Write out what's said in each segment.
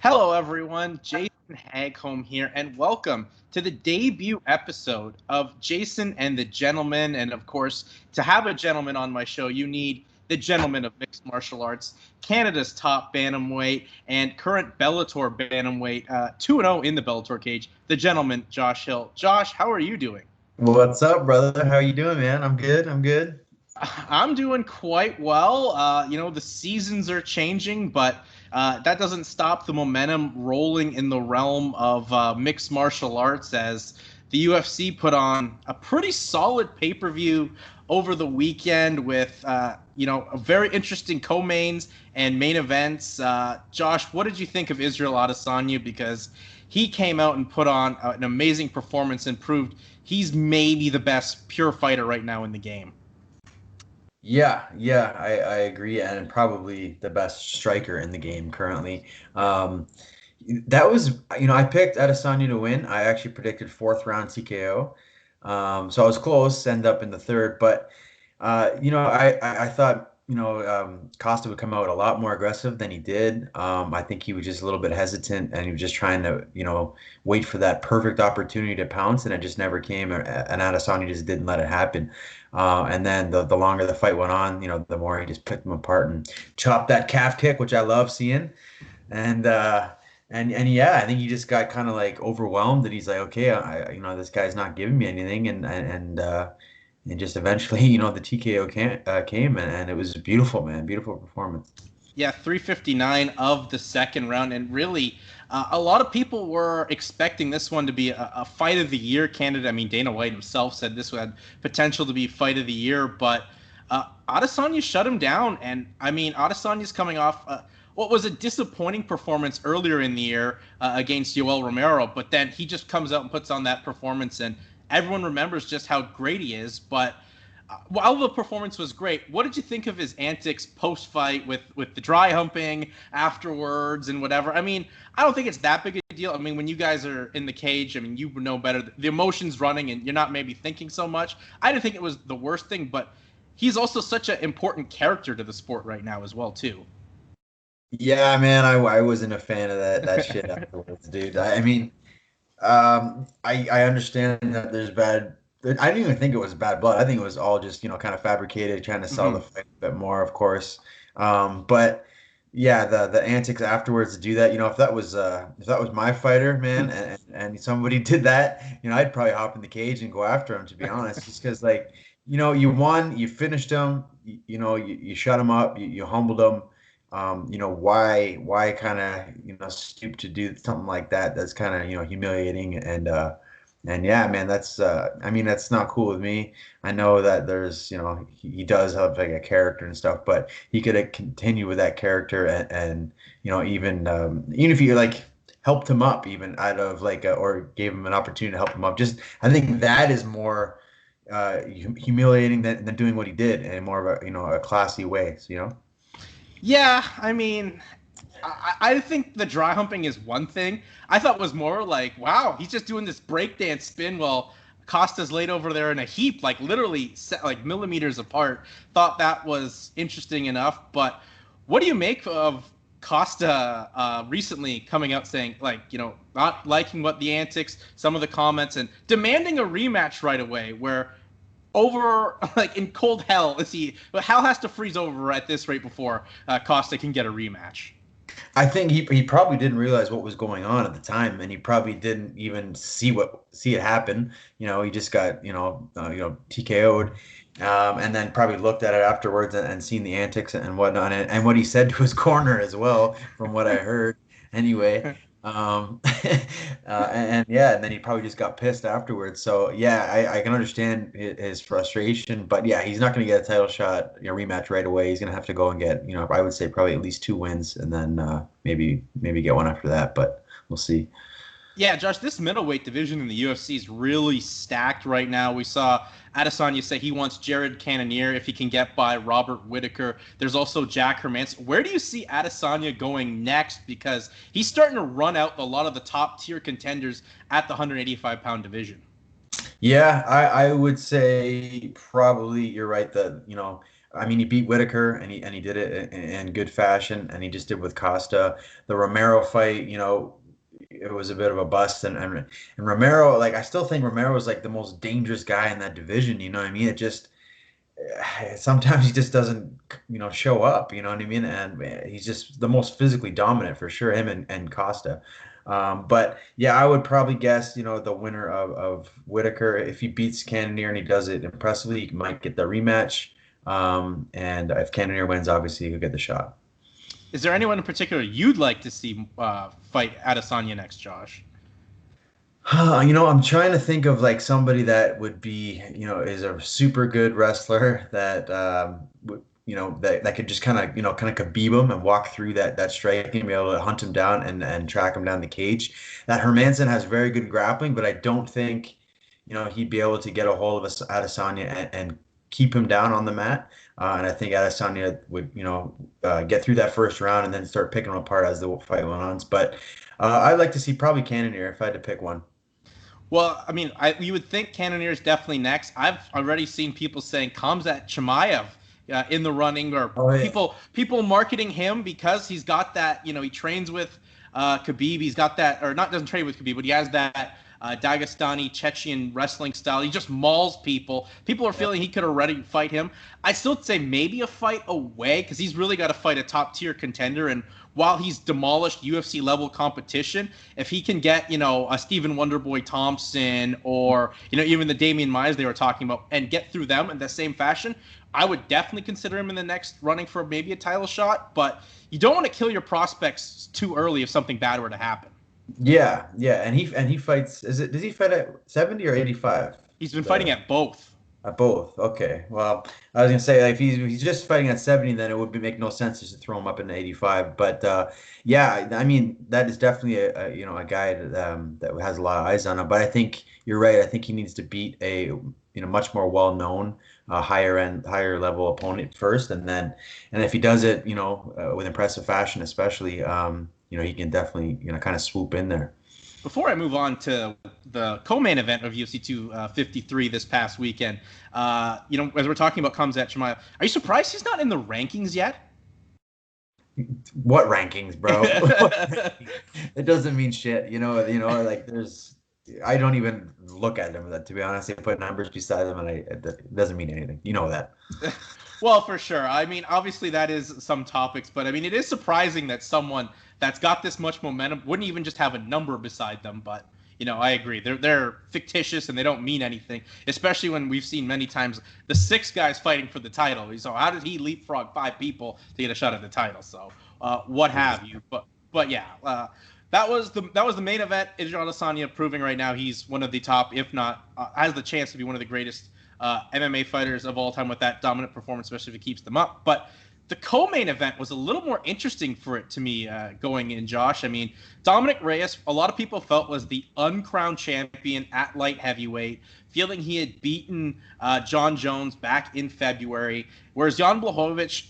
Hello, everyone. Jason Hagholm here, and welcome to the debut episode of Jason and the Gentleman. And of course, to have a gentleman on my show, you need the gentleman of mixed martial arts, Canada's top bantamweight, and current Bellator bantamweight, 2-0 in the Bellator cage, the gentleman, Josh Hill. Josh, how are you doing? What's up, brother? How you doing, man? I'm good. I'm good. I'm doing quite well. The seasons are changing, but that doesn't stop the momentum rolling in the realm of mixed martial arts as the UFC put on a pretty solid pay-per-view over the weekend with, a very interesting co-mains and main events. Josh, what did you think of Israel Adesanya? Because he came out and put on an amazing performance and proved he's maybe the best pure fighter right now in the game. Yeah, I agree, and probably the best striker in the game currently. That was, I picked Adesanya to win. I actually predicted fourth round TKO. So I was close, end up in the third, but I thought, Costa would come out a lot more aggressive than he did. I think he was just a little bit hesitant, and he was just trying to, wait for that perfect opportunity to pounce, and it just never came. And Adesanya just didn't let it happen. And then the longer the fight went on, the more he just picked him apart and chopped that calf kick, which I love seeing. And and yeah, I think he just got kind of like overwhelmed, and he's like, okay, this guy's not giving me anything, and just eventually, the TKO came, and it was beautiful, man, beautiful performance. Yeah, 359 of the second round, and really, a lot of people were expecting this one to be a fight of the year candidate. I mean, Dana White himself said this had potential to be fight of the year, but Adesanya shut him down. And I mean, Adesanya's coming off what was a disappointing performance earlier in the year against Yoel Romero, but then he just comes out and puts on that performance, and everyone remembers just how great he is. But while the performance was great, what did you think of his antics post-fight with the dry humping afterwards and whatever? I mean, I don't think it's that big a deal. I mean, when you guys are in the cage, I mean, you know better. The emotion's running and you're not maybe thinking so much. I didn't think it was the worst thing, but he's also such an important character to the sport right now as well, too. Yeah, man, I wasn't a fan of that shit afterwards, dude. I mean, I understand that there's bad. I didn't even think it was bad blood. I think it was all just, kind of fabricated, trying to sell the Mm-hmm. fight a bit more, of course. But yeah, the antics afterwards to do that, if that was my fighter, man, and somebody did that, I'd probably hop in the cage and go after him, to be honest, just because, like, you won, you finished him, you shut him up, you humbled him. Why kind of, stoop to do something like that? That's kind of, humiliating, and yeah, man, I mean, that's not cool with me. I know that there's, he does have like a character and stuff, but he could continue with that character, and even if you like helped him up, even out of like or gave him an opportunity to help him up, just I think that is more humiliating than doing what he did in more of a, a classy way. So. Yeah, I mean, I think the dry humping is one thing. I thought was more like, wow, he's just doing this breakdance spin while Costa's laid over there in a heap, like literally like millimeters apart. Thought that was interesting enough. But what do you make of Costa recently coming out saying, like, not liking what the antics, some of the comments, and demanding a rematch right away, where over like in cold hell is he? Hell has to freeze over at this rate before Costa can get a rematch. I think he probably didn't realize what was going on at the time, and he probably didn't even see it happen. He just got TKO'd, and then probably looked at it afterwards, and seen the antics and whatnot, and what he said to his corner as well, from what I heard. Anyway, and yeah, and then he probably just got pissed afterwards. So yeah, I can understand his frustration, but yeah, he's not going to get a title shot, rematch right away. He's going to have to go and get, I would say probably at least two wins, and then maybe get one after that, but we'll see. Yeah, Josh, this middleweight division in the UFC is really stacked right now. We saw Adesanya say he wants Jared Cannonier if he can get by Robert Whitaker. There's also Jack Hermanson. Where do you see Adesanya going next? Because he's starting to run out a lot of the top tier contenders at the 185-pound division. Yeah, I would say probably you're right that, I mean, he beat Whitaker and he did it in good fashion, and he just did with Costa. The Romero fight, it was a bit of a bust, and Romero, like I still think Romero was like the most dangerous guy in that division. You know what I mean? It just sometimes he just doesn't show up, you know what I mean, and he's just the most physically dominant for sure, him and Costa. But yeah, I would probably guess the winner of Whitaker, if he beats Cannonier and he does it impressively, he might get the rematch. And if Cannonier wins, obviously he'll get the shot. Is there anyone in particular you'd like to see fight Adesanya next, Josh? I'm trying to think of like somebody that would be, is a super good wrestler that that could just kind of Khabib him and walk through that striking and be able to hunt him down and track him down the cage. That Hermanson has very good grappling, but I don't think, he'd be able to get a hold of Adesanya and keep him down on the mat. And I think Adesanya would, get through that first round and then start picking him apart as the fight went on. But I'd like to see probably Cannonier if I had to pick one. Well, I mean, you would think Cannonier is definitely next. I've already seen people saying Khamzat Chimaev in the running, or Oh, yeah. people marketing him because he's got that. He trains with Khabib. He's got that, or not doesn't train with Khabib, but he has that Dagestani Chechen wrestling style. He just mauls people. People are feeling he could already fight him. I still say maybe a fight away because he's really got to fight a top tier contender. And while he's demolished UFC level competition, if he can get a Stephen Wonderboy Thompson or even the Damian Maias they were talking about and get through them in the same fashion, I would definitely consider him in the next running for maybe a title shot. But you don't want to kill your prospects too early if something bad were to happen. Yeah, and he fights. Does he fight at 70 or 85? He's been fighting The at both. At both. Okay. Well, I was gonna say like, if he's just fighting at 70, then it would make no sense just to throw him up in 85. But yeah, I mean that is definitely a guy that has a lot of eyes on him. But I think you're right. I think he needs to beat a much more well-known, higher level opponent first, and if he does it with impressive fashion, especially he can definitely kind of swoop in there. Before I move on to the co-main event of UFC 253 this past weekend, as we're talking about Khamzat Chimaev, are you surprised he's not in the rankings yet? What rankings, bro? It doesn't mean shit. Like I don't even look at them. To be honest, they put numbers beside them, and it doesn't mean anything. You know that. Well, for sure. I mean, obviously that is some topics, but I mean, it is surprising that someone that's got this much momentum wouldn't even just have a number beside them. But I agree. They're fictitious and they don't mean anything, especially when we've seen many times the 6 guys fighting for the title. So how did he leapfrog 5 people to get a shot at the title? So what have you? But yeah. That was the main event. Izzy Adesanya proving right now he's one of the top, if not has the chance to be one of the greatest MMA fighters of all time with that dominant performance, especially if he keeps them up. But the co-main event was a little more interesting for it to me going in, Josh. I mean, Dominic Reyes, a lot of people felt was the uncrowned champion at light heavyweight, feeling he had beaten John Jones back in February, whereas Jan Blachowicz,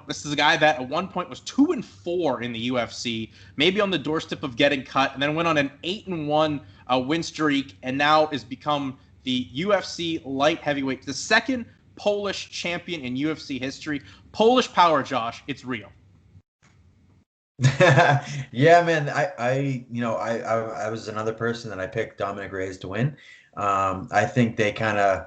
this is a guy that at one point was 2-4 in the UFC, maybe on the doorstep of getting cut, and then went on an 8-1 win streak, and now has become the UFC Light Heavyweight, the second Polish champion in UFC history. Polish power, Josh, it's real. Yeah, man. I was another person that I picked Dominic Reyes to win. I think they kind of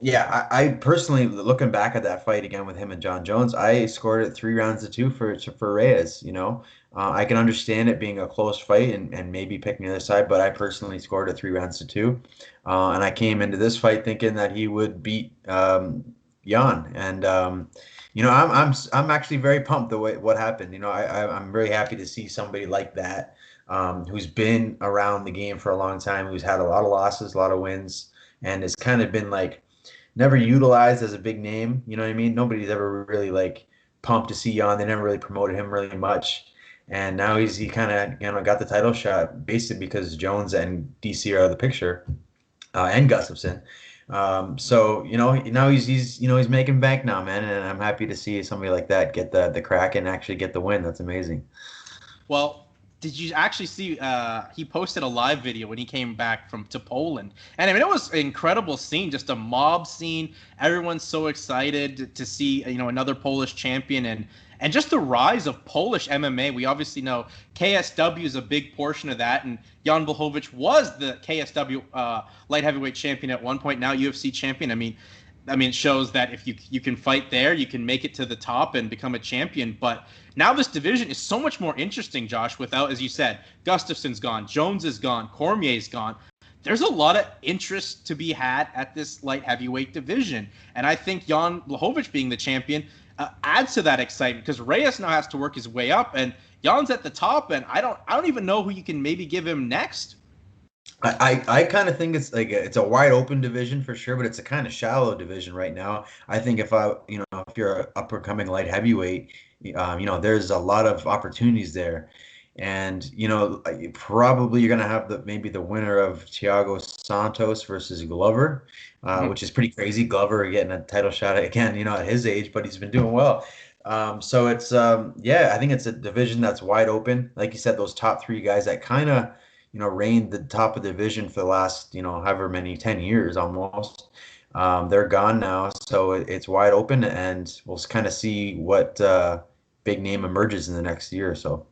yeah, I personally, looking back at that fight again with him and John Jones, I scored it 3-2 for Reyes. I can understand it being a close fight and maybe picking the other side, but I personally scored it 3-2, and I came into this fight thinking that he would beat Jan, and I'm actually very pumped the way what happened. I'm very happy to see somebody like that, who's been around the game for a long time, who's had a lot of losses, a lot of wins, and has kind of been like never utilized as a big name. You know what I mean? Nobody's ever really like pumped to see Jan. They never really promoted him really much. And now he kind of got the title shot basically because Jones and DC are out of the picture, and Gustafsson. So now he's making bank now, man, and I'm happy to see somebody like that get the crack and actually get the win. That's amazing. Well, did you actually see he posted a live video when he came back to Poland? And I mean, it was an incredible scene, just a mob scene. Everyone's so excited to see, another Polish champion, and just the rise of Polish MMA. We obviously know KSW is a big portion of that, and Jan Blachowicz was the KSW light heavyweight champion at one point, now UFC champion. I mean, it shows that if you can fight there, you can make it to the top and become a champion. But now this division is so much more interesting, Josh, without, as you said, Gustafsson's gone, Jones is gone, Cormier's gone. There's a lot of interest to be had at this light heavyweight division. And I think Jan Blachowicz being the champion adds to that excitement, because Reyes now has to work his way up, and Jan's at the top, and I don't even know who you can maybe give him next. I kind of think it's a wide open division for sure, but it's a kind of shallow division right now. I think if you're an up and coming light heavyweight, there's a lot of opportunities there, and probably you're gonna have maybe the winner of Thiago Santos versus Glover, which is pretty crazy. Glover getting a title shot again, at his age, but he's been doing well. So it's I think it's a division that's wide open. Like you said, those top three guys that kind of reigned the top of the division for the last, however many, 10 years almost. They're gone now, so it's wide open, and we'll kind of see what big name emerges in the next year or so.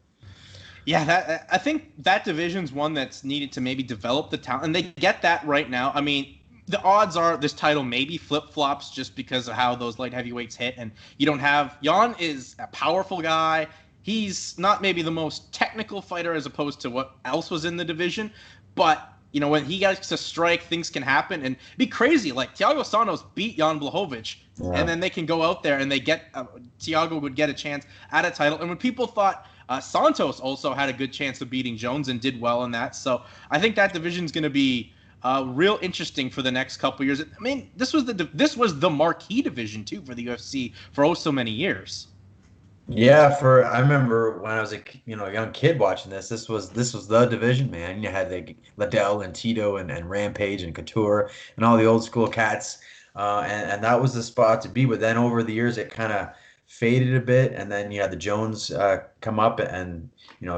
Yeah, I think that division's one that's needed to maybe develop the talent, and they get that right now. I mean, the odds are this title maybe flip-flops just because of how those light heavyweights hit, and you don't have... Jan is a powerful guy. He's not maybe the most technical fighter as opposed to what else was in the division, but when he gets to strike, things can happen, and be crazy. Like Thiago Santos beat Jan Blachowicz, and then they can go out there and they get Thiago would get a chance at a title. And when people thought Santos also had a good chance of beating Jones and did well in that, so I think that division is going to be real interesting for the next couple years. I mean, this was the marquee division too for the UFC for so many years. Yeah, I remember when I was a young kid watching this. This was the division, man. You had Liddell and Tito and Rampage and Couture and all the old school cats, and that was the spot to be. But then over the years, it kind of faded a bit, and then you had the Jones come up and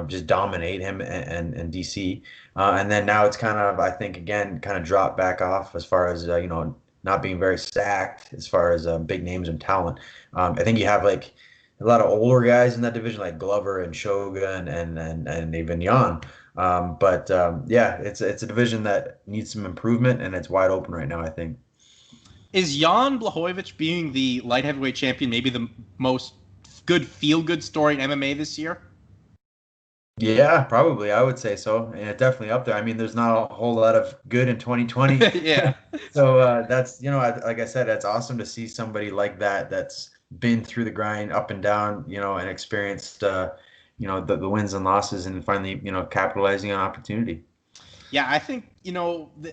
just dominate him and DC, and then now it's kind of, I think, again kind of dropped back off as far as not being very stacked as far as big names and talent. I think you have like a lot of older guys in that division, like Glover and Shogun and even Jan. It's a division that needs some improvement, and it's wide open right now, I think. Is Jan Blachowicz being the light heavyweight champion maybe the most feel-good story in MMA this year? Yeah, probably. I would say so. And it's definitely up there. I mean, there's not a whole lot of good in 2020. Yeah. So that's, like I said, that's awesome to see somebody like that's been through the grind up and down, and experienced, the wins and losses, and finally, capitalizing on opportunity. Yeah, I think,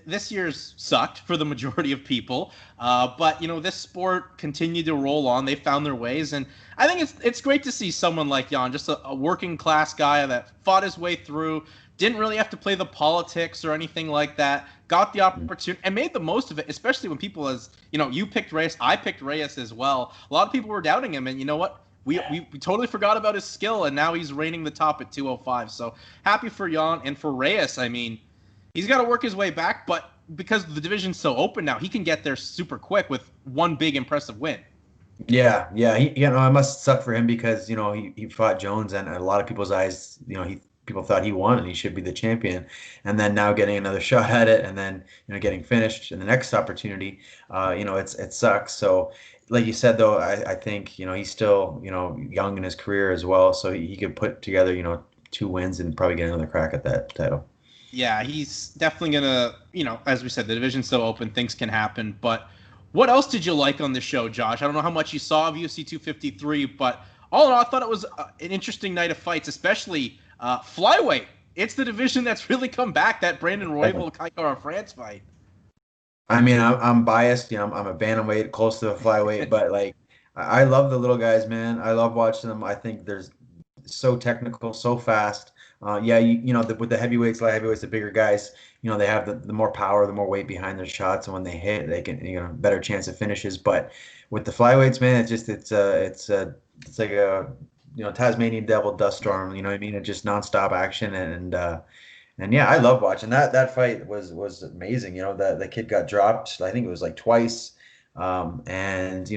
this year's sucked for the majority of people. But, this sport continued to roll on. They found their ways. And I think it's great to see someone like Jan, just a working class guy that fought his way through, didn't really have to play the politics or anything like that, got the opportunity and made the most of it, especially when people, as you picked Reyes, I picked Reyes as well. A lot of people were doubting him, and you know what? We totally forgot about his skill, and now he's reigning the top at 205. So happy for Jan. And for Reyes, I mean, he's got to work his way back, but because the division's so open now, he can get there super quick with one big impressive win. Yeah. It must suck for him because he fought Jones, and in a lot of people's eyes, people thought he won and he should be the champion, and then now getting another shot at it, and then getting finished in the next opportunity, it sucks. So like you said, though, I think he's still young in his career as well, so he could put together 2 wins and probably get another crack at that title. Yeah, he's definitely gonna, as we said, the division's so open, things can happen. But what else did you like on the show, Josh? I don't know how much you saw of UFC 253, but all in all, I thought it was an interesting night of fights, especially Flyweight. It's the division that's really come back, that Brandon Royval Kaikara France fight. I mean, I'm biased. I'm a bantamweight, close to a flyweight, but like, I love the little guys, man. I love watching them. I think they're so technical, so fast. With the heavyweights, light heavyweights, the bigger guys, they have the more power, the more weight behind their shots, and when they hit, they can, better chance of finishes. But with the flyweights, man, it's like a Tasmanian Devil dust storm. You know what I mean? It's just nonstop action and yeah, I love watching that. That fight was amazing. The kid got dropped. I think it was like twice. And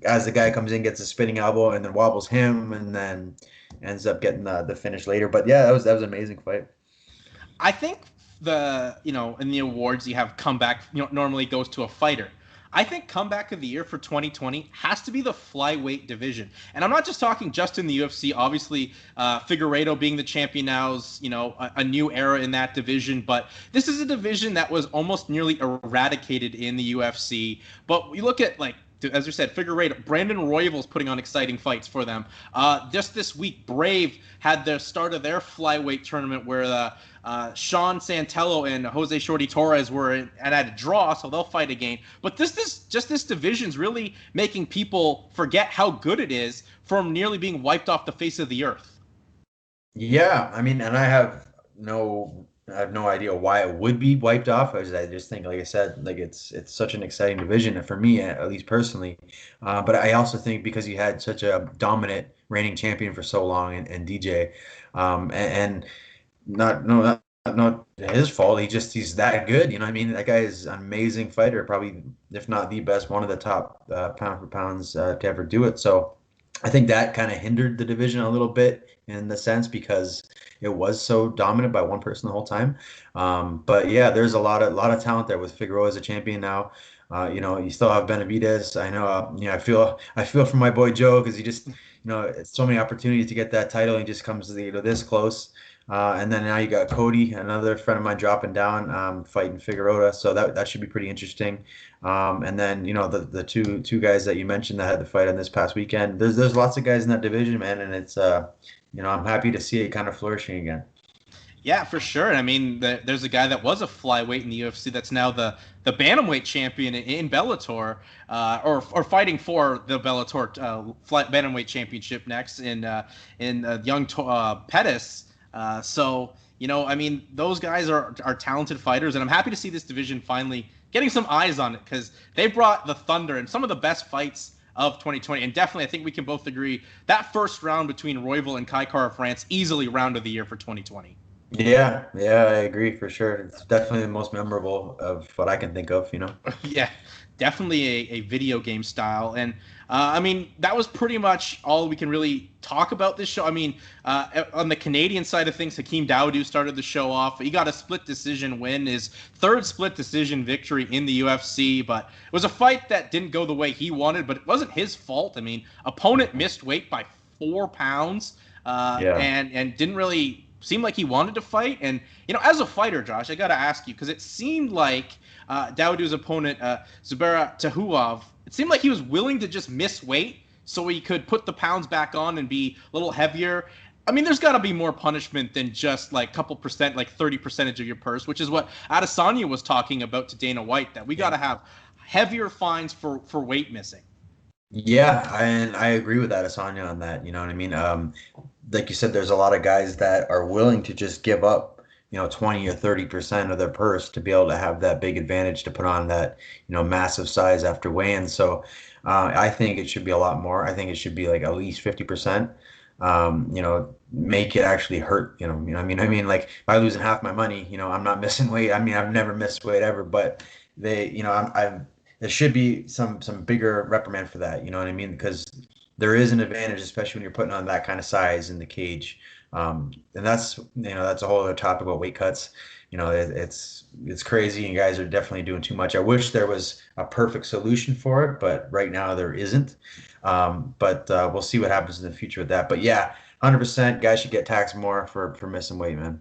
as the guy comes in, gets a spinning elbow, and then wobbles him, and then ends up getting the finish later. But yeah, that was an amazing fight. I think in the awards you have comeback, normally goes to a fighter. I think comeback of the year for 2020 has to be the flyweight division. And I'm not just talking just in the UFC. Obviously, Figueiredo being the champion now is, a new era in that division. But this is a division that was almost nearly eradicated in the UFC. But you look at, like, as you said, Figueiredo, Brandon Royval's putting on exciting fights for them. Just this week, Brave had the start of their flyweight tournament where Sean Santello and Jose Shorty Torres were at a draw, so they'll fight again. But this division's really making people forget how good it is from nearly being wiped off the face of the earth. Yeah, I mean, and I have no idea why it would be wiped off. I just think, like I said, like it's such an exciting division for me, at least personally. But I also think because you had such a dominant reigning champion for so long and DJ, and not his fault. He's that good. You know what I mean? That guy is an amazing fighter, probably if not the best, one of the top pound for pounds to ever do it. So I think that kind of hindered the division a little bit in the sense because it was so dominant by one person the whole time. But yeah, there's a lot of talent there with Figueroa as a champion now. You still have Benavidez. I know. I feel for my boy Joe because he just, it's so many opportunities to get that title. He just comes this close. And then now you got Cody, another friend of mine, dropping down, fighting Figueroa. So that should be pretty interesting. And then the two guys that you mentioned that had the fight on this past weekend. There's lots of guys in that division, man, and it's I'm happy to see it kind of flourishing again. Yeah, for sure. I mean, there's a guy that was a flyweight in the UFC that's now the bantamweight champion in Bellator, or fighting for the Bellator bantamweight championship next in young Pettis. So I mean, those guys are talented fighters, and I'm happy to see this division finally getting some eyes on it because they brought the thunder and some of the best fights of 2020. And definitely, I think we can both agree that first round between Royval and Kai Kara France easily round of the year for 2020. Yeah, I agree for sure. It's definitely the most memorable of what I can think of. Yeah, definitely a video game style. And I mean, that was pretty much all we can really talk about this show. I mean, on the Canadian side of things, Hakeem Dawodu started the show off. He got a split decision win, his third split decision victory in the UFC. But it was a fight that didn't go the way he wanted, but it wasn't his fault. I mean, opponent missed weight by 4 pounds and didn't really seemed like he wanted to fight. And, as a fighter, Josh, I got to ask you, because it seemed like Dawodu's opponent, Zubaira Tahuov, it seemed like he was willing to just miss weight so he could put the pounds back on and be a little heavier. I mean, there's got to be more punishment than just like a couple percent, like 30% of your purse, which is what Adesanya was talking about to Dana White, that we got to have heavier fines for weight missing. Yeah, and I agree with Adesanya on that. You know what I mean? Like you said, there's a lot of guys that are willing to just give up, 20 or 30% of their purse to be able to have that big advantage to put on that, massive size after weigh-in. So I think it should be a lot more. I think it should be like at least 50%. Make it actually hurt. I mean, like if I losing half my money, I'm not missing weight. I mean, I've never missed weight ever, but there should be some bigger reprimand for that. You know what I mean? Because there is an advantage, especially when you're putting on that kind of size in the cage. And that's a whole other topic about weight cuts. It's crazy, and guys are definitely doing too much. I wish there was a perfect solution for it, but right now there isn't. But we'll see what happens in the future with that. But yeah, 100% guys should get taxed more for missing weight, man.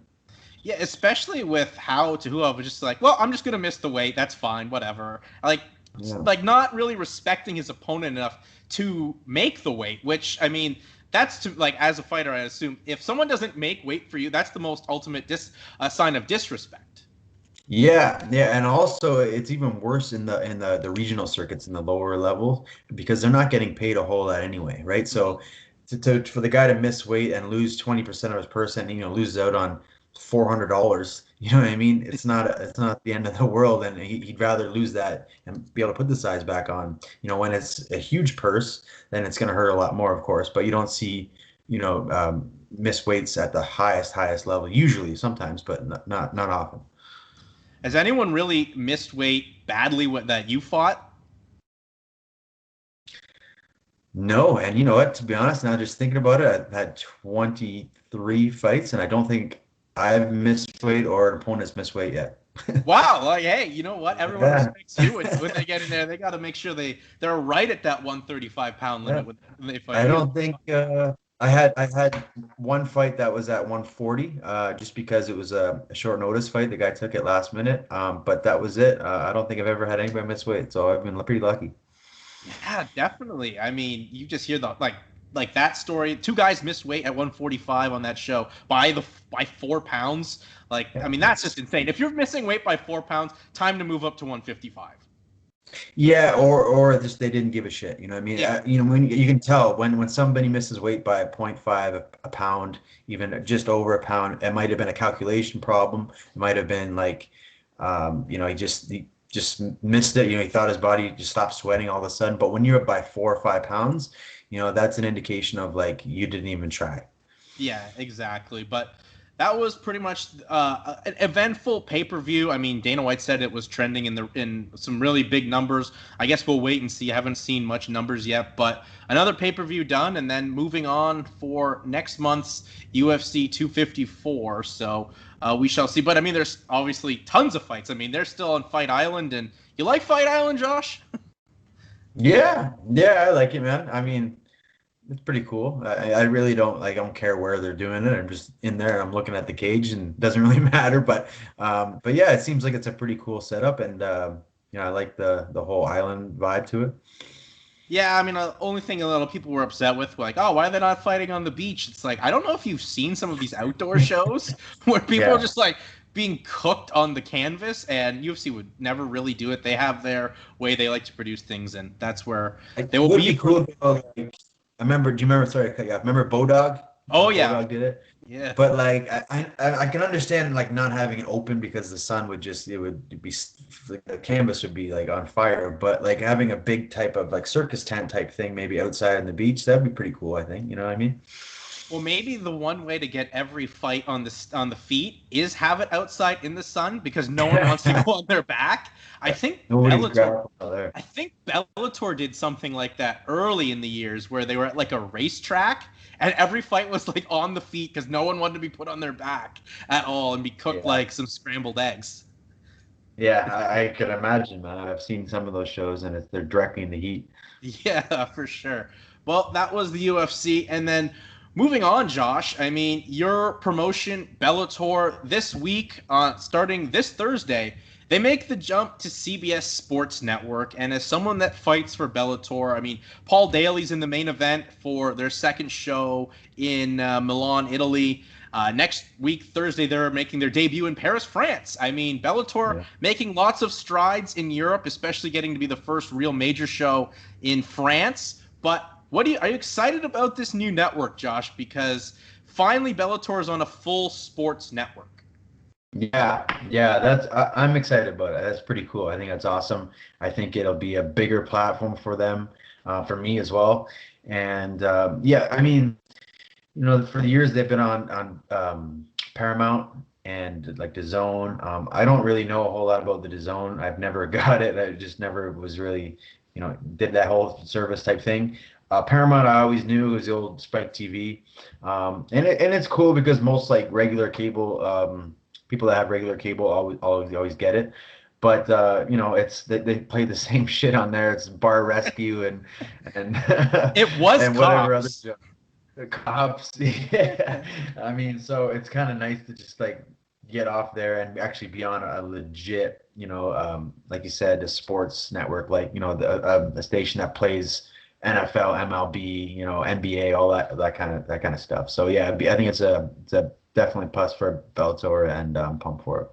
Yeah, especially with how Tahuov was just like, well, I'm just gonna miss the weight. That's fine, whatever. Like not really respecting his opponent enough to make the weight. Which, I mean, that's to, like, as a fighter, I assume if someone doesn't make weight for you, that's the most ultimate sign of disrespect. Yeah, and also it's even worse in the regional circuits in the lower level because they're not getting paid a whole lot anyway, right? So for the guy to miss weight and lose 20% of his purse and loses out on $400. You know what I mean? It's not the end of the world, and he'd rather lose that and be able to put the size back on. When it's a huge purse, then it's going to hurt a lot more, of course. But you don't see, miss weights at the highest level. Usually, sometimes, but not often. Has anyone really missed weight badly that you fought? No, and you know what? To be honest, now just thinking about it, I've had 23 fights, and I don't think I've missed weight or an opponent's missed weight yet. Wow. Like, hey, you know what? Everyone Yeah. respects you when they get in there. They got to make sure they're right at that 135-pound limit Yeah. when they fight I you. don't think I had one fight that was at 140, just because it was a short notice fight. The guy took it last minute, but that was it. I don't think I've ever had anybody miss weight, so I've been pretty lucky. Yeah, definitely. I mean, you just hear the like that story. Two guys missed weight at 145 on that show by 4 pounds. Like, I Yeah. mean, that's just insane. If you're missing weight by 4 pounds, time to move up to 155. Yeah, or just they didn't give a shit. You know what I mean? Yeah. When you can tell when somebody misses weight by 0.5, a pound, even just over a pound, it might have been a calculation problem. It might have been like, he just missed it. He thought his body just stopped sweating all of a sudden. But when you're up by 4 or 5 pounds, that's an indication of like you didn't even try. Yeah, exactly. But that was pretty much an eventful pay-per-view. I mean, Dana White said it was trending in some really big numbers. I guess we'll wait and see. I haven't seen much numbers yet, but another pay-per-view done, and then moving on for next month's UFC 254. So we shall see. But I mean, there's obviously tons of fights. I mean, they're still on Fight Island, and you like Fight Island, Josh? Yeah, I like it, man. I mean, it's pretty cool. I really don't care where they're doing it. I'm just in there. I'm looking at the cage, and it doesn't really matter. But yeah, it seems like it's a pretty cool setup, and I like the whole island vibe to it. Yeah, I mean, the only thing a lot of people were upset with, like, oh, why are they not fighting on the beach? It's like, I don't know if you've seen some of these outdoor shows where people are Yeah, just like being cooked on the canvas, and UFC would never really do it. They have their way they like to produce things, and that's where it they will would be. be cool though. Like, I remember. Do you remember? Sorry, I cut you off. Remember Bodog Oh, when yeah. Bodog did it? Yeah. But like I can understand like not having it open because the sun would just it would be like, the canvas would be like on fire. But like having a big type of like circus tent type thing maybe outside on the beach, that'd be pretty cool. I think. You know what I mean? Well, maybe the one way to get every fight on the feet is have it outside in the sun because no one wants to go on their back. I think Nobody's Bellator grabbing there. I think Bellator did something like that early in the years where they were at like a racetrack and every fight was like on the feet because no one wanted to be put on their back at all and be cooked Yeah. like some scrambled eggs. Yeah, I could imagine, man. I've seen some of those shows, and they're directly in the heat. Yeah, for sure. Well, that was the UFC. And then moving on, Josh, I mean, your promotion, Bellator, this week, starting this Thursday, they make the jump to CBS Sports Network. And as someone that fights for Bellator, I mean, Paul Daly's in the main event for their second show in Milan, Italy. Next week, Thursday, they're making their debut in Paris, France. I mean, Bellator Yeah. making lots of strides in Europe, especially getting to be the first real major show in France. But are you excited about this new network, Josh? Because finally, Bellator is on a full sports network. Yeah, I'm excited about it. That's pretty cool. I think that's awesome. I think it'll be a bigger platform for them, for me as well. And yeah, I mean, for the years they've been on Paramount and like the Zone. I don't really know a whole lot about the Zone. I've never got it. I just never was really, did that whole service type thing. Paramount, I always knew it was the old Spike TV, and it's cool because most like regular cable people that have regular cable always get it. But it's they play the same shit on there. It's Bar Rescue and It was and whatever other Cops. the cops. Yeah. I mean, so it's kind of nice to just like get off there and actually be on a legit, like you said, a sports network, like, a station that plays NFL, MLB, NBA, all that kind of stuff. So yeah, I think it's a definitely plus for Bellator, and pumped for it.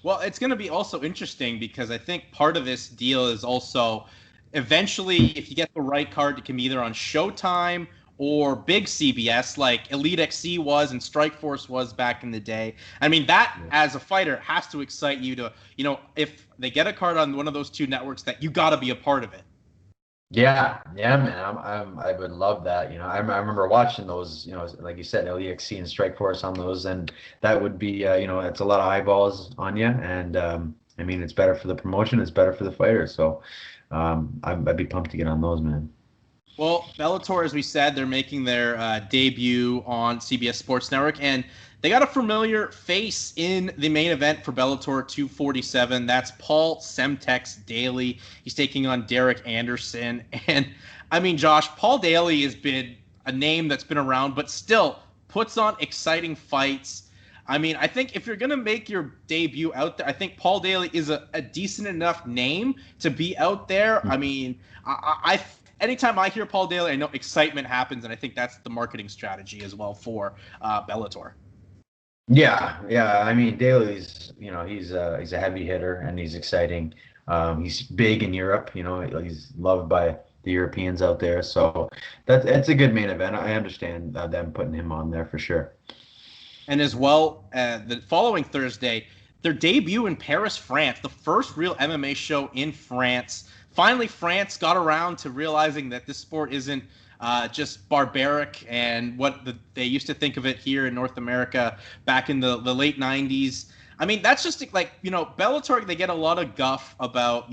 Well, it's going to be also interesting because I think part of this deal is also eventually, if you get the right card, it can be either on Showtime or big CBS like Elite XC was and Strikeforce was back in the day. I mean, that as a fighter has to excite you to, if they get a card on one of those two networks, that you got to be a part of it. Yeah, yeah, man. I would love that. I remember watching those. Like you said, LEXC and Strikeforce on those, and that would be, it's a lot of eyeballs on you, and I mean, it's better for the promotion, it's better for the fighters. So, I'd be pumped to get on those, man. Well, Bellator, as we said, they're making their debut on CBS Sports Network, and they got a familiar face in the main event for Bellator 247. That's Paul Semtex Daly. He's taking on Derek Anderson. And, I mean, Josh, Paul Daly has been a name that's been around, but still puts on exciting fights. I mean, I think if you're going to make your debut out there, I think Paul Daly is a decent enough name to be out there. I mean, anytime I hear Paul Daly, I know excitement happens, and I think that's the marketing strategy as well for Bellator. Yeah. I mean, Daly's, he's a heavy hitter and he's exciting. He's big in Europe. He's loved by the Europeans out there. So that's a good main event. I understand them putting him on there for sure. And as well, the following Thursday, their debut in Paris, France, the first real MMA show in France. Finally, France got around to realizing that this sport isn't just barbaric and what they used to think of it here in North America back in the late 90s. I mean, that's just like, Bellator, they get a lot of guff about,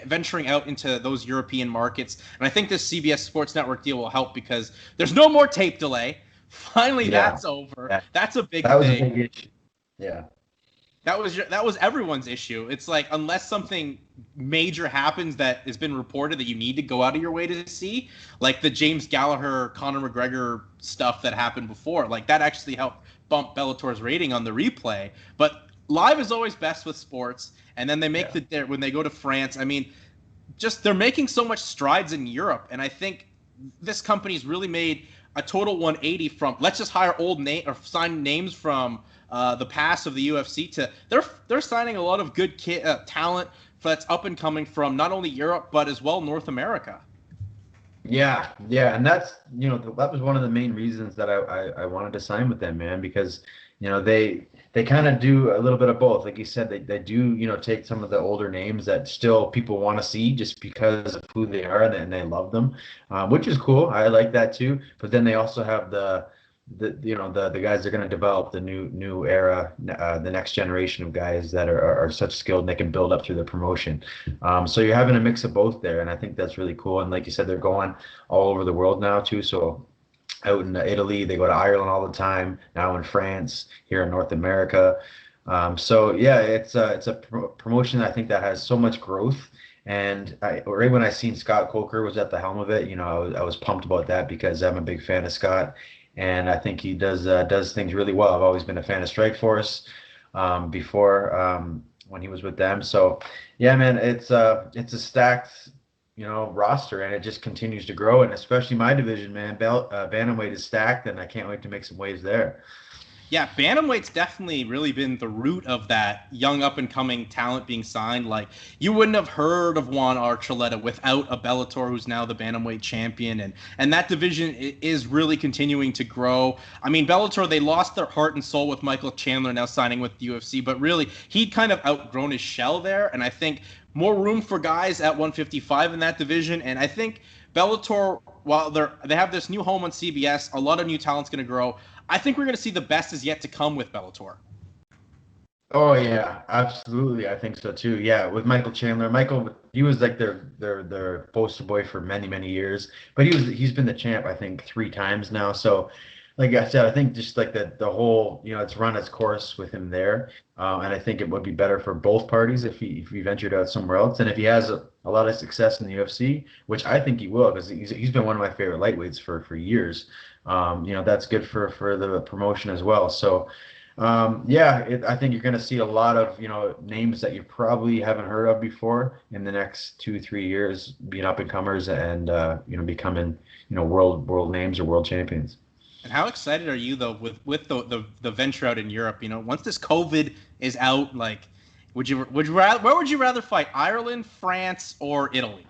venturing out into those European markets. And I think this CBS Sports Network deal will help because there's no more tape delay. Finally, that's over. Yeah. That's a big thing. That was a big issue. Yeah. That was everyone's issue. It's like, unless something major happens that has been reported that you need to go out of your way to see, like the James Gallagher, Conor McGregor stuff that happened before, like that actually helped bump Bellator's rating on the replay. But live is always best with sports. And then they make when they go to France, I mean, just they're making so much strides in Europe. And I think this company's really made a total 180 from let's just hire sign names from the past of the UFC to they're signing a lot of good talent that's up and coming from not only Europe but as well North America. Yeah, and that's that was one of the main reasons that I wanted to sign with them, man, because they kind of do a little bit of both. Like you said, they do take some of the older names that still people want to see just because of who they are and they love them, which is cool. I like that too. But then they also have the guys that are going to develop the new era, the next generation of guys that are such skilled and they can build up through the promotion. So you're having a mix of both there, and I think that's really cool. And like you said, they're going all over the world now too. So out in Italy, they go to Ireland all the time. Now in France, here in North America. So yeah, it's a promotion I think that has so much growth. And right when I seen Scott Coker was at the helm of it, I was pumped about that because I'm a big fan of Scott. And I think he does things really well. I've always been a fan of Strikeforce before when he was with them. So yeah, man, it's a stacked roster, and it just continues to grow. And especially my division, man, bantamweight is stacked, and I can't wait to make some waves there. Yeah, bantamweight's definitely really been the root of that young up-and-coming talent being signed. Like, you wouldn't have heard of Juan Archuleta without a Bellator who's now the bantamweight champion, and that division is really continuing to grow. I mean, Bellator, they lost their heart and soul with Michael Chandler now signing with the UFC, but really, he'd kind of outgrown his shell there, and I think more room for guys at 155 in that division, and I think Bellator, while they have this new home on CBS, a lot of new talent's going to grow. I think we're going to see the best is yet to come with Bellator. Oh yeah, absolutely. I think so too. Yeah, with Michael Chandler, he was like their poster boy for many years, but he's been the champ I think 3 times now. So, like I said, I think just like the whole it's run its course with him there, and I think it would be better for both parties if he ventured out somewhere else, and if he has a lot of success in the UFC, which I think he will because he's been one of my favorite lightweights for years. That's good for the promotion as well. So, I think you're going to see a lot of, names that you probably haven't heard of before in the next 2-3 years being up and comers and, becoming, world names or world champions. And how excited are you though with the venture out in Europe? Once this COVID is out, like, where would you rather fight, Ireland, France, or Italy?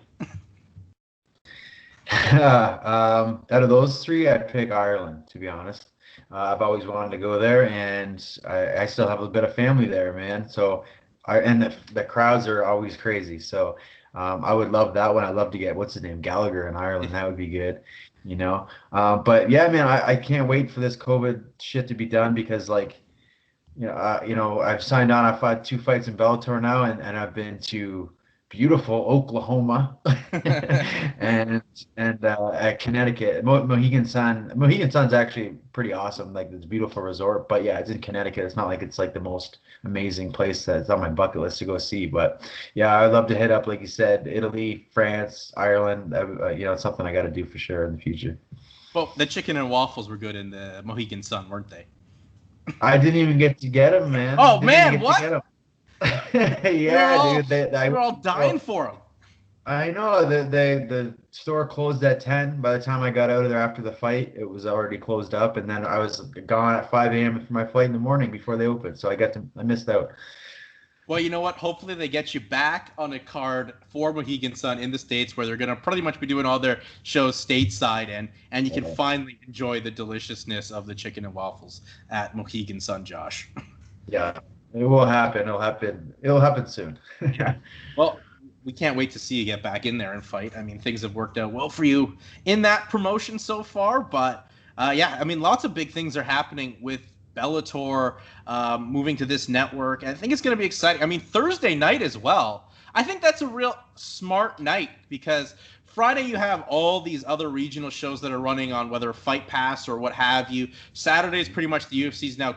Out of those three, I'd pick Ireland, to be honest. I've always wanted to go there, and I still have a bit of family there, man. So, and the crowds are always crazy. So, I would love that one. I'd love to get what's his name, Gallagher in Ireland. That would be good, you know. But yeah, man, I can't wait for this COVID shit to be done because like I've signed on. I've fought 2 fights in Bellator now, and I've been to beautiful Oklahoma and at Connecticut. Mohegan Sun. Mohegan Sun's actually pretty awesome. Like it's a beautiful resort, but yeah, it's in Connecticut. It's not like it's like the most amazing place that's on my bucket list to go see. But yeah, I'd love to hit up, like you said, Italy, France, Ireland. It's something I got to do for sure in the future. Well, the chicken and waffles were good in the Mohegan Sun, weren't they? I didn't even get to get them, man. Oh Didn't even man, get to what? get 'em. Yeah, dude. We're all dying for them. I know the store closed at 10. By the time I got out of there after the fight, it was already closed up, and then I was gone at 5 a.m. for my flight in the morning before they opened. So I missed out. Well, you know what? Hopefully they get you back on a card for Mohegan Sun in the States where they're going to pretty much be doing all their shows stateside and you can finally enjoy the deliciousness of the chicken and waffles at Mohegan Sun, Josh. Yeah, it will happen. It'll happen soon. Yeah. Well, we can't wait to see you get back in there and fight. I mean, things have worked out well for you in that promotion so far, but yeah, I mean, lots of big things are happening with Bellator moving to this network. I think it's going to be exciting. I mean, Thursday night as well. I think that's a real smart night because Friday you have all these other regional shows that are running on whether Fight Pass or what have you. Saturday is pretty much the UFC's now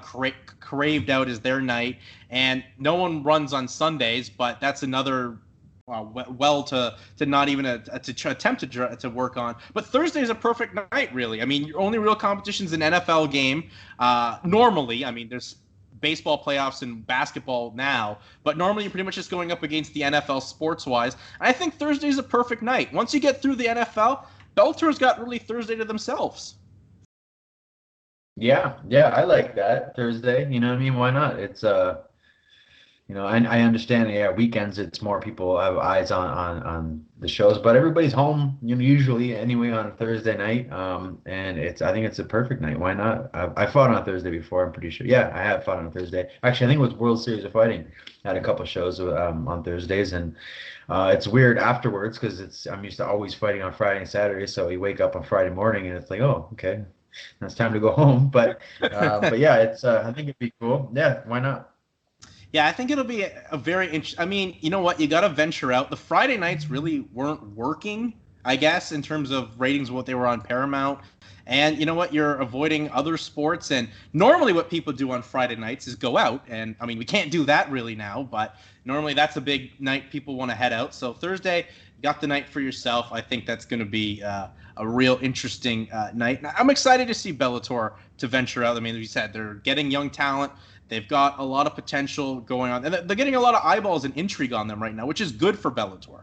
craved out as their night, and no one runs on Sundays, but that's another to not even attempt to work on. But Thursday is a perfect night, really. I mean, your only real competition's an NFL game. Normally, I mean, there's baseball playoffs and basketball now, but normally you're pretty much just going up against the NFL sports-wise. And I think Thursday is a perfect night. Once you get through the NFL, Bellator's got really Thursday to themselves. Yeah, I like that Thursday. You know what I mean? Why not? It's I understand. Yeah, weekends it's more people have eyes on the shows, but everybody's home. Usually anyway on a Thursday night. And I think it's a perfect night. Why not? I fought on a Thursday before. I'm pretty sure. Yeah, I have fought on a Thursday. Actually, I think it was World Series of Fighting. I had a couple of shows on Thursdays, and it's weird afterwards because I'm used to always fighting on Friday and Saturday. So you wake up on Friday morning and it's like, oh, okay, it's time to go home. But yeah, it's I think it'd be cool. Yeah, why not? Yeah, I think it'll be a very interesting. I mean, you know what? You got to venture out. The Friday nights really weren't working, I guess, in terms of ratings, what they were on Paramount. And you know what? You're avoiding other sports. And normally what people do on Friday nights is go out. And I mean, we can't do that really now, but normally that's a big night people want to head out. So Thursday, got the night for yourself. I think that's going to be a real interesting night. I'm excited to see Bellator to venture out. I mean, as you said, they're getting young talent. They've got a lot of potential going on. And they're getting a lot of eyeballs and intrigue on them right now, which is good for Bellator.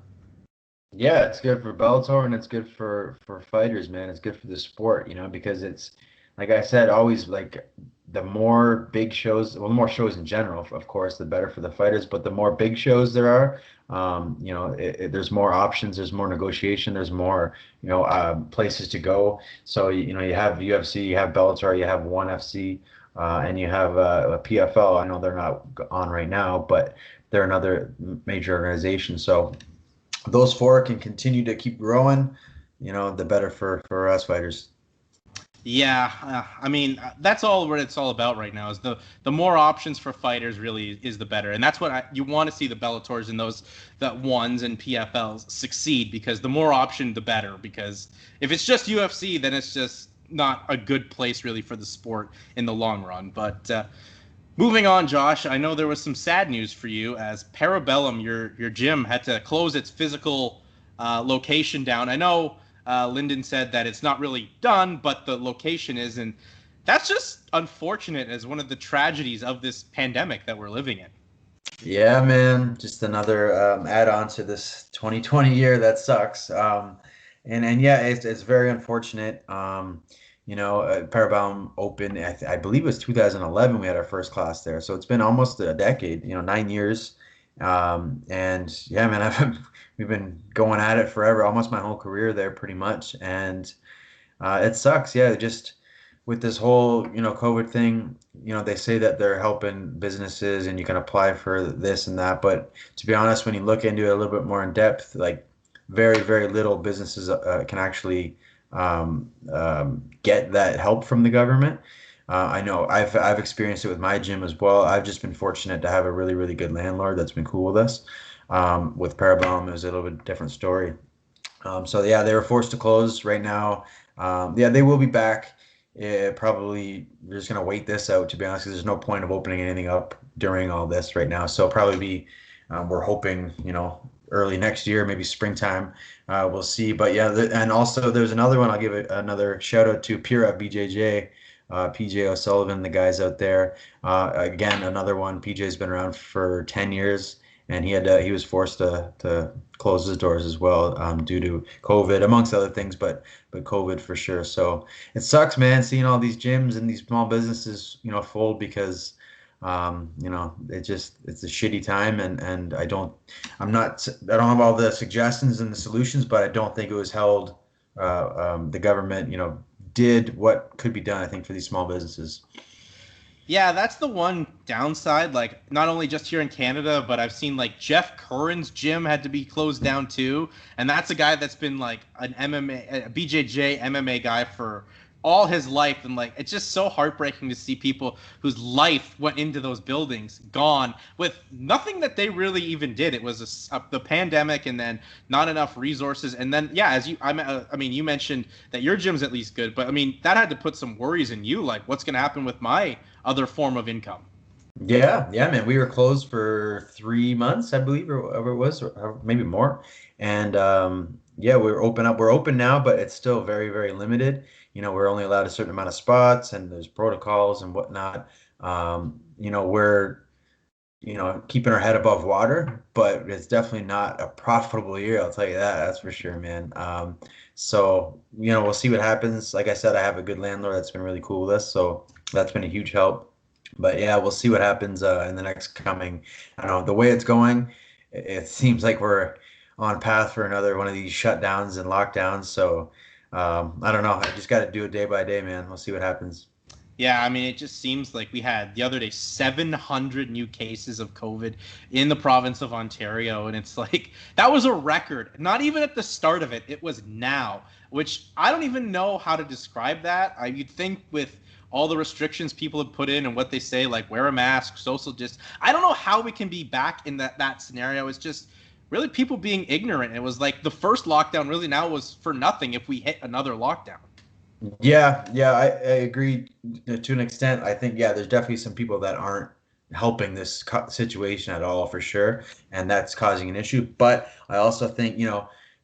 Yeah, it's good for Bellator and it's good for fighters, man. It's good for the sport, because it's like I said, always like the more big shows, well, the more shows in general, of course, the better for the fighters. But the more big shows there are, there's more options, there's more negotiation, there's more, places to go. So you have UFC, you have Bellator, you have ONE FC. And you have a PFL. I know they're not on right now, but they're another major organization. So those four can continue to keep growing, the better for us fighters. Yeah, I mean, that's all what it's all about right now is the more options for fighters really is the better. And that's what you want to see the Bellators and that ones and PFLs succeed because the more option, the better. Because if it's just UFC, then it's just not a good place really for the sport in the long run. But moving on, Josh, I know there was some sad news for you as Bellum, your gym, had to close its physical location down. I know Lyndon said that it's not really done, but the location is, and that's just unfortunate as one of the tragedies of this pandemic that we're living in. Yeah, man, just another add-on to this 2020 year that sucks. And yeah, it's very unfortunate. Parabellum opened, I believe it was 2011. We had our first class there, so it's been almost a decade. 9 years, And yeah, man, we've been going at it forever, almost my whole career there, pretty much. And it sucks. Yeah, just with this whole, COVID thing, they say that they're helping businesses and you can apply for this and that. But to be honest, when you look into it a little bit more in depth, like very, very little businesses can actually get that help from the government. I know I've experienced it with my gym as well. I've just been fortunate to have a really, really good landlord that's been cool with us. With Parabellum, it was a little bit different story. So yeah, they were forced to close right now. Yeah, they will be back. Probably we're just gonna wait this out, to be honest, 'cause there's no point of opening anything up during all this right now. So probably be we're hoping, early next year, maybe springtime. We'll see. But yeah, and also there's another one. I'll give it another shout out to Pura BJJ. PJ O'Sullivan, the guys out there. Again, another one. PJ's been around for 10 years, and he was forced to close his doors as well, due to COVID, amongst other things, but COVID for sure. So it sucks, man, seeing all these gyms and these small businesses, fold because it's a shitty time, and I don't have all the suggestions and the solutions, but I don't think it was held. The government, did what could be done, I think, for these small businesses. Yeah, that's the one downside. Like, not only just here in Canada, but I've seen like Jeff Curran's gym had to be closed down too, and that's a guy that's been like an MMA, a BJJ MMA guy for all his life, and like it's just so heartbreaking to see people whose life went into those buildings gone with nothing that they really even did. It was the pandemic, and then not enough resources, and then yeah, I mean, you mentioned that your gym's at least good, but I mean that had to put some worries in you, like what's going to happen with my other form of income. Yeah, yeah, man. We were closed for 3 months, I believe, or whatever it was, or maybe more. And yeah, we're open up. We're open now, but it's still very, very limited. We're only allowed a certain amount of spots, and there's protocols and whatnot. We're keeping our head above water, but it's definitely not a profitable year. I'll tell you that. That's for sure, man. So we'll see what happens. Like I said, I have a good landlord that's been really cool with us, so that's been a huge help. But yeah, we'll see what happens in the next coming. I don't know, the way it's going, it seems like we're on path for another one of these shutdowns and lockdowns. So I don't know. I just got to do it day by day, man. We'll see what happens. Yeah, I mean, it just seems like we had the other day 700 new cases of COVID in the province of Ontario. And it's like, that was a record. Not even at the start of it, it was now, which I don't even know how to describe that. You'd think with all the restrictions people have put in and what they say, like wear a mask, social distance. I don't know how we can be back in that scenario. It's just really people being ignorant. It was like the first lockdown really now was for nothing if we hit another lockdown. Yeah, yeah, I agree to an extent. I think, yeah, there's definitely some people that aren't helping this situation at all for sure, and that's causing an issue. But I also think,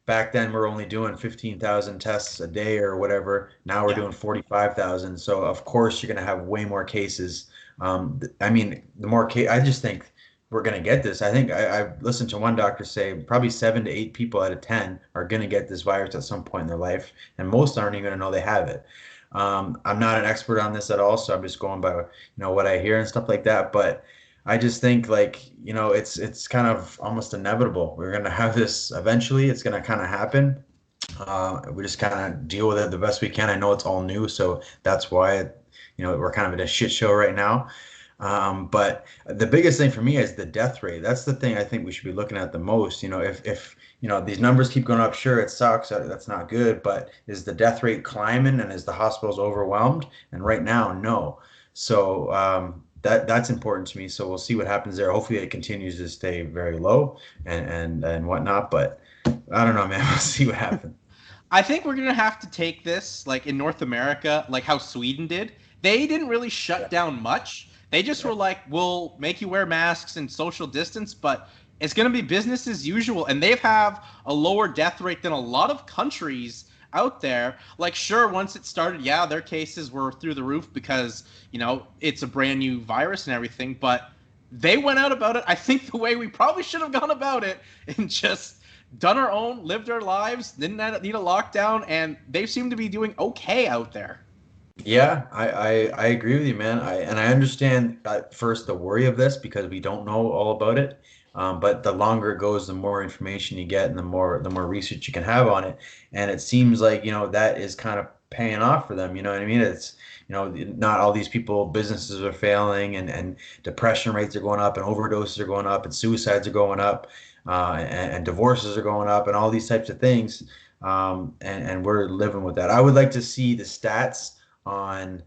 back then we're only doing 15,000 tests a day or whatever. Now we're Yeah. doing 45,000. So of course you're going to have way more cases. I mean, the more I just think we're going to get this. I think I listened to one doctor say probably 7 to 8 people out of 10 are going to get this virus at some point in their life, and most aren't even going to know they have it. I'm not an expert on this at all, so I'm just going by what I hear and stuff like that. But I just think, like, it's kind of almost inevitable. We're going to have this eventually. It's going to kind of happen. We just kind of deal with it the best we can. I know it's all new, so that's why we're kind of in a shit show right now. But the biggest thing for me is the death rate. That's the thing I think we should be looking at the most. If these numbers keep going up, sure, it sucks. That's not good. But is the death rate climbing, and is the hospitals overwhelmed? And right now, no. So that's important to me. So we'll see what happens there. Hopefully, it continues to stay very low and whatnot. But I don't know, man. We'll see what happens. I think we're gonna have to take this like in North America, like how Sweden did. They didn't really Yeah. shut down much. They just were like, "We'll make you wear masks and social distance, but it's gonna be business as usual." And they have a lower death rate than a lot of countries out there. Like, sure, once it started, yeah, their cases were through the roof because it's a brand new virus and everything. But they went out about it, I think, the way we probably should have gone about it, and just done our own, lived our lives, didn't need a lockdown, and they seem to be doing okay out there. Yeah, I agree with you, man. And I understand at first the worry of this because we don't know all about it. But the longer it goes, the more information you get, and the more research you can have on it. And it seems like, that is kind of paying off for them. You know what I mean? It's, not all these people, businesses are failing, and depression rates are going up, and overdoses are going up, and suicides are going up, and divorces are going up, and all these types of things. And we're living with that. I would like to see the stats on,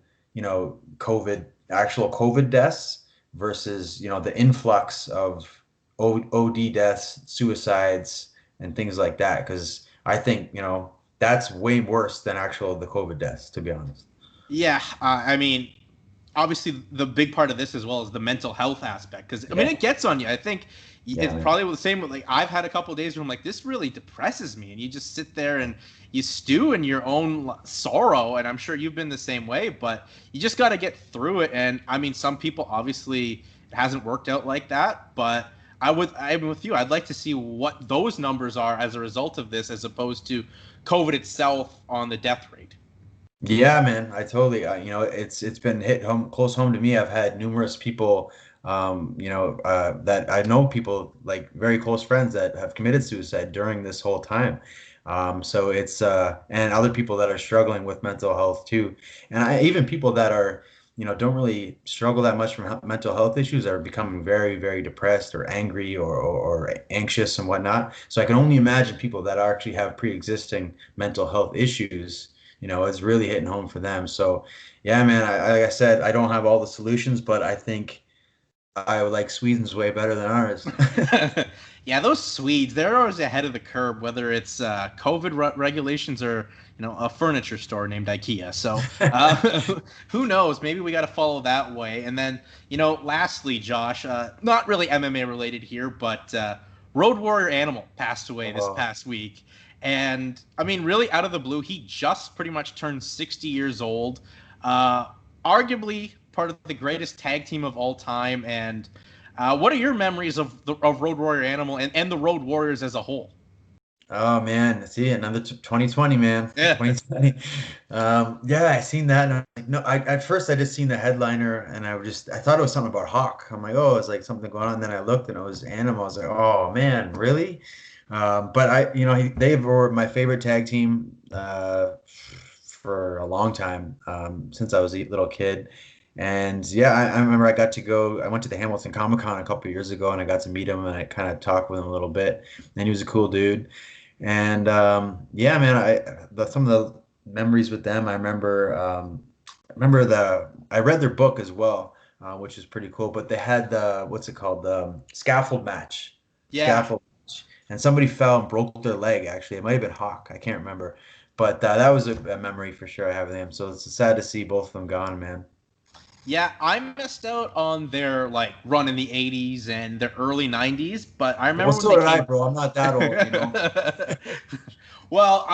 actual COVID deaths versus, the influx of OD deaths, suicides, and things like that. Because I think, that's way worse than the COVID deaths, to be honest. Yeah, I mean, obviously the big part of this as well is the mental health aspect, because I mean Yeah. it gets on you. I think Yeah, it's man. probably the same with, like, I've had a couple of days where I'm like, this really depresses me, and you just sit there and you stew in your own sorrow, and I'm sure you've been the same way, but you just got to get through it. And I mean, some people, obviously it hasn't worked out like that, but I'm with you. I'd like to see what those numbers are as a result of this, as opposed to COVID itself on the death rate. Yeah, man, I totally, it's been hit close home to me. I've had numerous people, that I know, people like very close friends that have committed suicide during this whole time. So it's and other people that are struggling with mental health too, and even people that are, don't really struggle that much from mental health issues are becoming very, very depressed or angry, or anxious and whatnot. So I can only imagine people that actually have pre-existing mental health issues. It's really hitting home for them. So, yeah, man, like I said, I don't have all the solutions, but I think I would like Sweden's way better than ours. Yeah, those Swedes, they're always ahead of the curve, whether it's COVID regulations or, a furniture store named IKEA. So who knows? Maybe we got to follow that way. And then, lastly, Josh, not really MMA related here, but Road Warrior Animal passed away this Oh, past week. And I mean, really out of the blue, he just pretty much turned 60 years old. Uh, Arguably part of the greatest tag team of all time. And what are your memories of Road Warrior Animal and the Road Warriors as a whole? oh man, see, another 2020, man. Yeah. 2020. Yeah, I seen that. And I'm like, no, at first I just seen the headliner, and I thought it was something about Hawk. I'm like, oh, it's like something going on. And then I looked, and it was Animal. I was like, oh man, really? But they were my favorite tag team for a long time, since I was a little kid. And yeah, I remember I went to the Hamilton Comic Con a couple of years ago, and I got to meet him, and I kind of talked with him a little bit, and he was a cool dude. And yeah, man, some of the memories with them, I read their book as well, which is pretty cool. But they had the what's it called, the Yeah. scaffold match, and somebody fell and broke their leg. Actually, it might have been Hawk. I can't remember, but that was a memory for sure I have with him. So it's sad to see both of them gone, man. Yeah, I missed out on their like run in the 80s and the early 90s, but I Well, remember when so they did I, came. bro. I'm not that old. Well,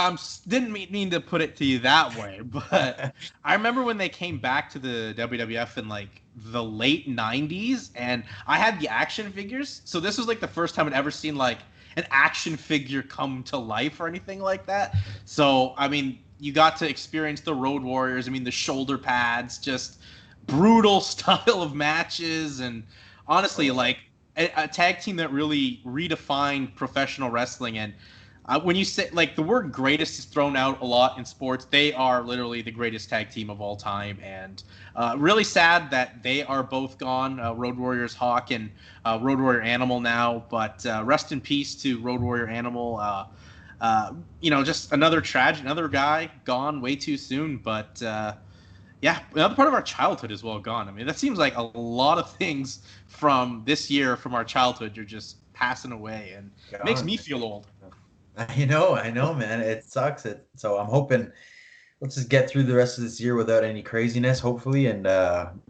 didn't mean to put it to you that way, but I remember when they came back to the WWF in like the late 90s, and I had the action figures. So this was like the first time I'd ever seen like an action figure come to life or anything like that. So, I mean, you got to experience the Road Warriors. I mean, the shoulder pads, just brutal style of matches, and honestly, Oh, like a tag team that really redefined professional wrestling. And when you say, like, the word greatest is thrown out a lot in sports, they are literally the greatest tag team of all time. And really sad that they are both gone, Road Warriors Hawk and Road Warrior Animal now. But rest in peace to Road Warrior Animal. Just another tragedy, another guy gone way too soon. But yeah, another part of our childhood is well gone. I mean, that seems like a lot of things from this year, from our childhood, are just passing away, and it makes gone, me man. feel old. I know, man. It sucks. So I'm hoping, let's just get through the rest of this year without any craziness, hopefully, and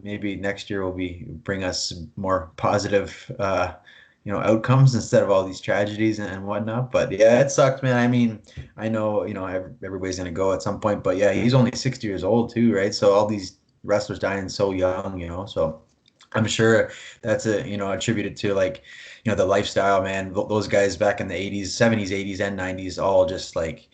maybe next year will bring us more positive, outcomes instead of all these tragedies and whatnot. But yeah, it sucks, man. I mean, I know, everybody's gonna go at some point, but yeah, he's only 60 years old too, right? So all these wrestlers dying so young, so I'm sure that's attributed to, like, the lifestyle, man. Those guys back in the 80s, 70s, 80s, and 90s, all just like,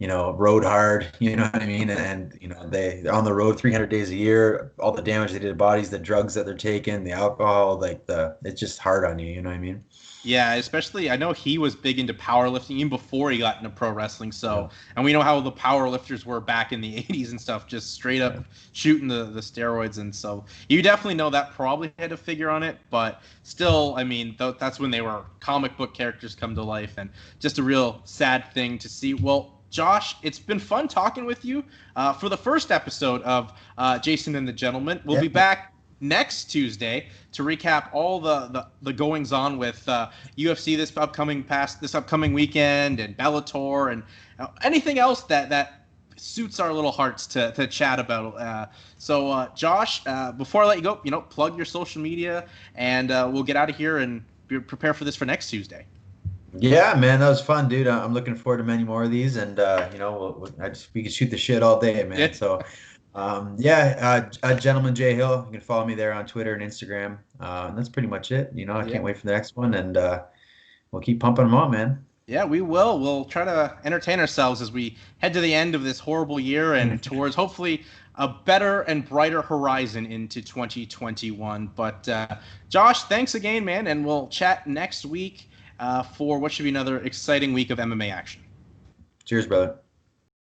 rode hard, you know what I mean? And they're on the road 300 days a year, all the damage they did to bodies, the drugs that they're taking, the alcohol, it's just hard on you, you know what I mean? Yeah, especially I know he was big into powerlifting even before he got into pro wrestling. Yeah. So, and we know how the powerlifters were back in the 80s and stuff, just straight up shooting the steroids. And so you definitely know that probably had a figure on it, but still, I mean, that's when they were comic book characters come to life, and just a real sad thing to see. Well, Josh, it's been fun talking with you for the first episode of Jason and the Gentleman. We'll be back next Tuesday to recap all the goings on with UFC this upcoming weekend, and Bellator, and anything else that suits our little hearts to chat about. So Josh, before I let you go, plug your social media, and we'll get out of here and prepare for this for next Tuesday. Yeah, man, that was fun, dude. I'm looking forward to many more of these, and we can shoot the shit all day, man. Yeah. So, Gentleman J Hill. You can follow me there on Twitter and Instagram. And that's pretty much it. I can't wait for the next one, and we'll keep pumping them on, man. Yeah, we will. We'll try to entertain ourselves as we head to the end of this horrible year and towards hopefully a better and brighter horizon into 2021. But Josh, thanks again, man, and we'll chat next week for what should be another exciting week of MMA action. Cheers, brother.